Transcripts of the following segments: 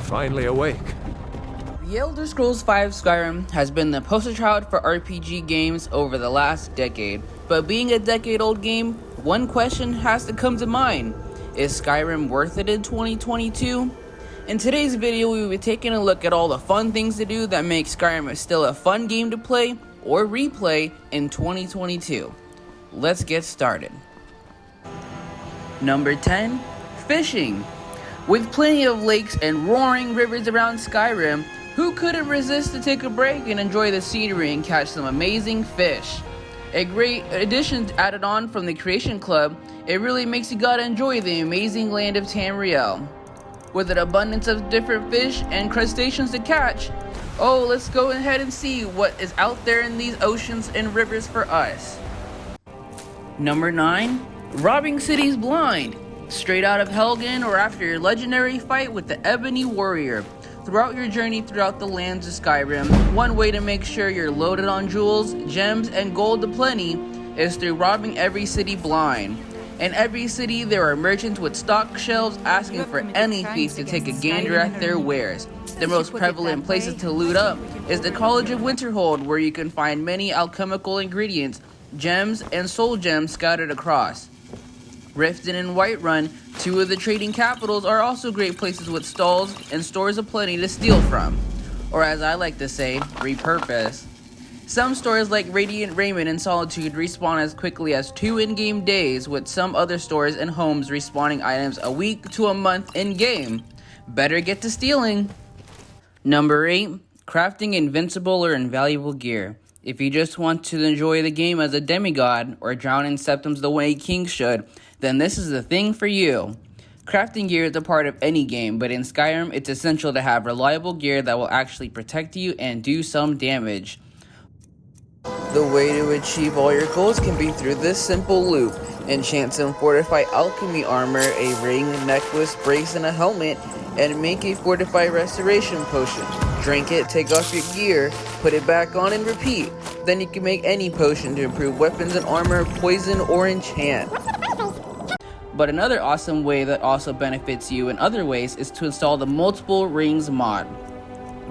finally awake. The Elder Scrolls V Skyrim has been the poster child for RPG games over the last decade, but being a decade-old game, one question has to come to mind. Is Skyrim worth it in 2022? In today's video, we will be taking a look at all the fun things to do that make Skyrim still a fun game to play or replay in 2022. Let's get started. Number 10, fishing. With plenty of lakes and roaring rivers around Skyrim, who couldn't resist to take a break and enjoy the scenery and catch some amazing fish? A great addition added on from the Creation Club, it really makes you gotta enjoy the amazing land of Tamriel. With an abundance of different fish and crustaceans to catch, let's go ahead and see what is out there in these oceans and rivers for us. Number 9, robbing cities blind. Straight out of Helgen or after your legendary fight with the Ebony Warrior. Throughout your journey throughout the lands of Skyrim, one way to make sure you're loaded on jewels, gems, and gold aplenty is through robbing every city blind. In every city, there are merchants with stock shelves asking for any thief to take a gander at their wares. The most prevalent places to loot up is the College of Winterhold, where you can find many alchemical ingredients, gems, and soul gems scattered across. Riften and Whiterun, two of the trading capitals, are also great places with stalls and stores aplenty to steal from. Or as I like to say, repurpose. Some stores like Radiant Raiment and Solitude respawn as quickly as 2 in-game days, with some other stores and homes respawning items a week to a month in-game. Better get to stealing. Number 8, crafting invincible or invaluable gear. If you just want to enjoy the game as a demigod or drown in septims the way kings should, then this is the thing for you. Crafting gear is a part of any game, but in Skyrim, it's essential to have reliable gear that will actually protect you and do some damage. The way to achieve all your goals can be through this simple loop. Enchant some fortified alchemy armor, a ring, necklace, brace, and a helmet, and make a fortified restoration potion. Drink it, take off your gear, put it back on, and repeat. Then you can make any potion to improve weapons and armor, poison, or enchant. But another awesome way that also benefits you in other ways is to install the Multiple Rings mod.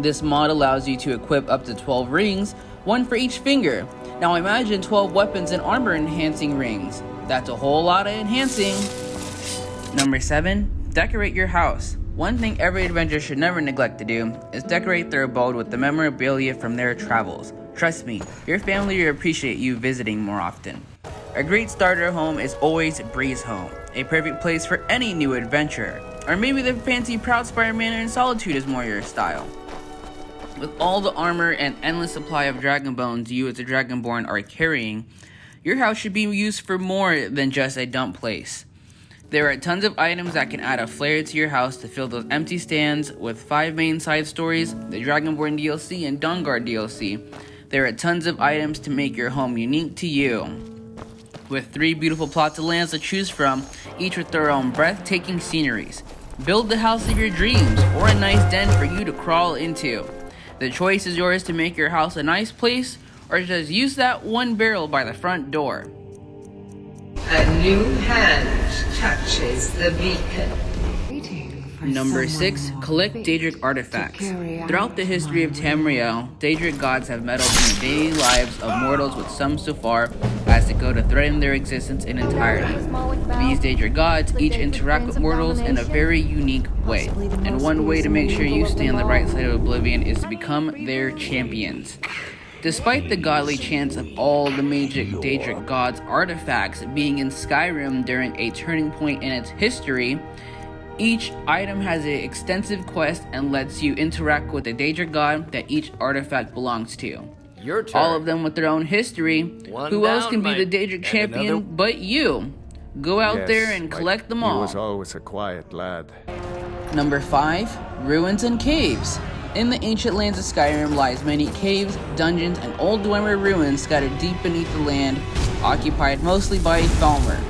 This mod allows you to equip up to 12 rings, one for each finger. Now imagine 12 weapons and armor enhancing rings. That's a whole lot of enhancing. Number 7, decorate your house. One thing every adventurer should never neglect to do is decorate their abode with the memorabilia from their travels. Trust me, your family will appreciate you visiting more often. A great starter home is always Breeze Home, a perfect place for any new adventurer. Or maybe the fancy Proudspire Manor in Solitude is more your style. With all the armor and endless supply of dragon bones you as a dragonborn are carrying, your house should be used for more than just a dump place. There are tons of items that can add a flair to your house to fill those empty stands with 5 main side stories, the Dragonborn DLC, and Dawnguard DLC. There are tons of items to make your home unique to you. With 3 beautiful plots of lands to choose from, each with their own breathtaking sceneries. Build the house of your dreams, or a nice den for you to crawl into. The choice is yours to make your house a nice place, or just use that one barrel by the front door. A new hand touches the beacon. Number 6, collect DAEDRIC artifacts. Throughout the history of Tamriel, DAEDRIC gods have meddled in the daily lives of mortals, with some so far as to go to threaten their existence in entirety. These DAEDRIC gods each interact with mortals in a very unique way, and one way to make sure you stay on the right side of Oblivion is to become their champions. Despite the godly chance of all the major DAEDRIC gods' artifacts being in Skyrim during a turning point in its history, each item has an extensive quest and lets you interact with the DAEDRIC god that each artifact belongs to. Your turn. All of them with their own history. Who else can be the DAEDRIC champion but you? Go out there and collect them all. He was always a quiet lad. Number 5, ruins and caves. In the ancient lands of Skyrim lies many caves, dungeons, and old Dwemer ruins scattered deep beneath the land, occupied mostly by Falmer,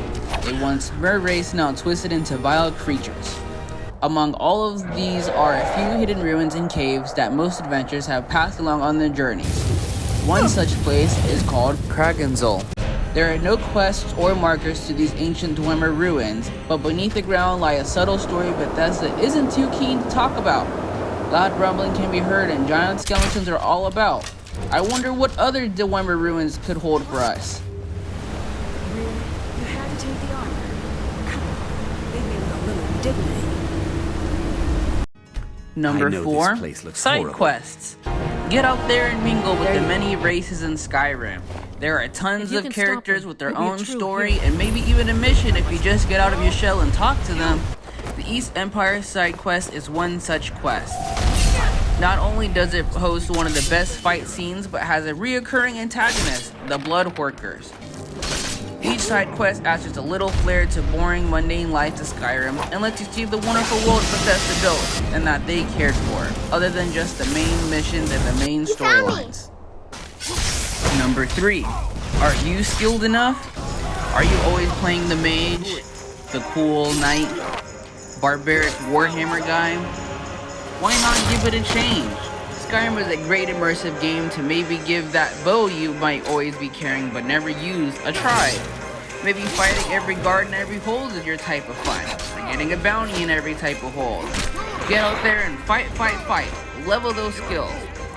a once mer race now twisted into vile creatures. Among all of these are a few hidden ruins and caves that most adventurers have passed along on their journeys. One such place is called Kragenzel. There are no quests or markers to these ancient Dwemer ruins, but beneath the ground lie a subtle story Bethesda isn't too keen to talk about. Loud rumbling can be heard and giant skeletons are all about. I wonder what other Dwemer ruins could hold for us. Really? You had to take the armor? Come on, leave me with a little dignity. Number I know 4, this place looks side horrible. quests. Get out there and mingle with the many races in Skyrim. There are tons of characters with their own story and maybe even a mission if you just get out of your shell and talk to them. The East Empire side quest is one such quest. Not only does it host one of the best fight scenes, but has a reoccurring antagonist, the Blood Workers. Each side quest adds just a little flair to boring, mundane life to Skyrim and lets you see the wonderful world Bethesda built and that they cared for, other than just the main missions and the main storylines. Number 3. Are you skilled enough? Are you always playing the mage, the cool knight, barbaric warhammer guy? Why not give it a change? Skyrim is a great immersive game to maybe give that bow you might always be carrying but never use a try. Maybe fighting every guard in every hold is your type of fun, or getting a bounty in every type of hold. Get out there and fight, level those skills.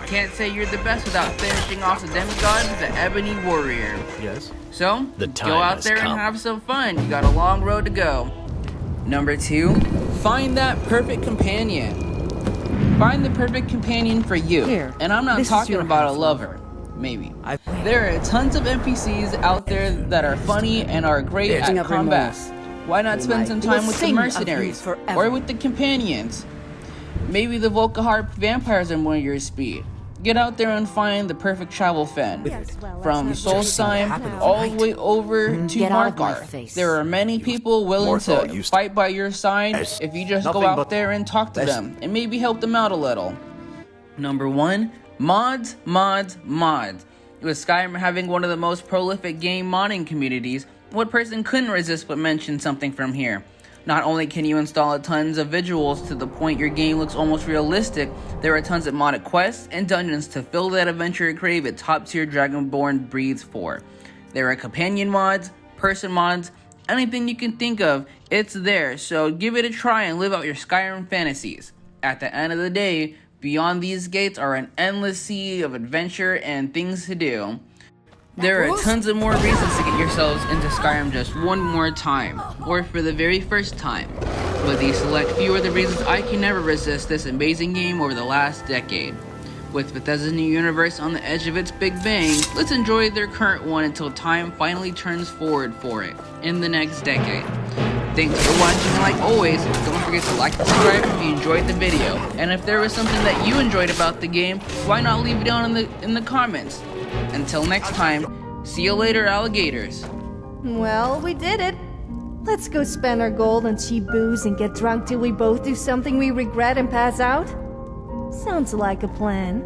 Can't say you're the best without finishing off the demigods, the Ebony Warrior. Yes. So, The go time out has there and come. have some fun. You got a long road to go. Number 2, find that perfect companion. Find the perfect companion for you. Here, And I'm not this is talking your about a house, lover. Maybe. There are tons of NPCs out there that are funny and are great There's at combat. remorse. Why not spend some time with the sing of you mercenaries forever. or with the companions? Maybe the Volkahar vampires are more your speed. Get out there and find the perfect travel fen. From Solstheim all the way over to Get out of my Markarth. face. There are many people willing Morthal to used to- fight by your side Yes. if you just go Nothing out but- there and talk to Yes. them and maybe help them out a little. Number 1, mods. With Skyrim having one of the most prolific game modding communities, what person couldn't resist but mention something from here? Not only can you install tons of visuals to the point your game looks almost realistic, there are tons of modded quests and dungeons to fill that adventure crave a top-tier Dragonborn breathes for. There are companion mods, person mods, anything you can think of, it's there, so give it a try and live out your Skyrim fantasies. At the end of the day, beyond these gates are an endless sea of adventure and things to do. There are tons of more reasons to get yourselves into Skyrim just one more time, or for the very first time. But these select few are the reasons I can never resist this amazing game over the last decade. With Bethesda's new universe on the edge of its big bang, let's enjoy their current one until time finally turns forward for it, in the next decade. Thanks for watching, and like always, don't forget to like and subscribe if you enjoyed the video. And if there was something that you enjoyed about the game, why not leave it down in the comments? Until next time, see you later, alligators. Well, we did it. Let's go spend our gold on cheap booze and get drunk till we both do something we regret and pass out. Sounds like a plan.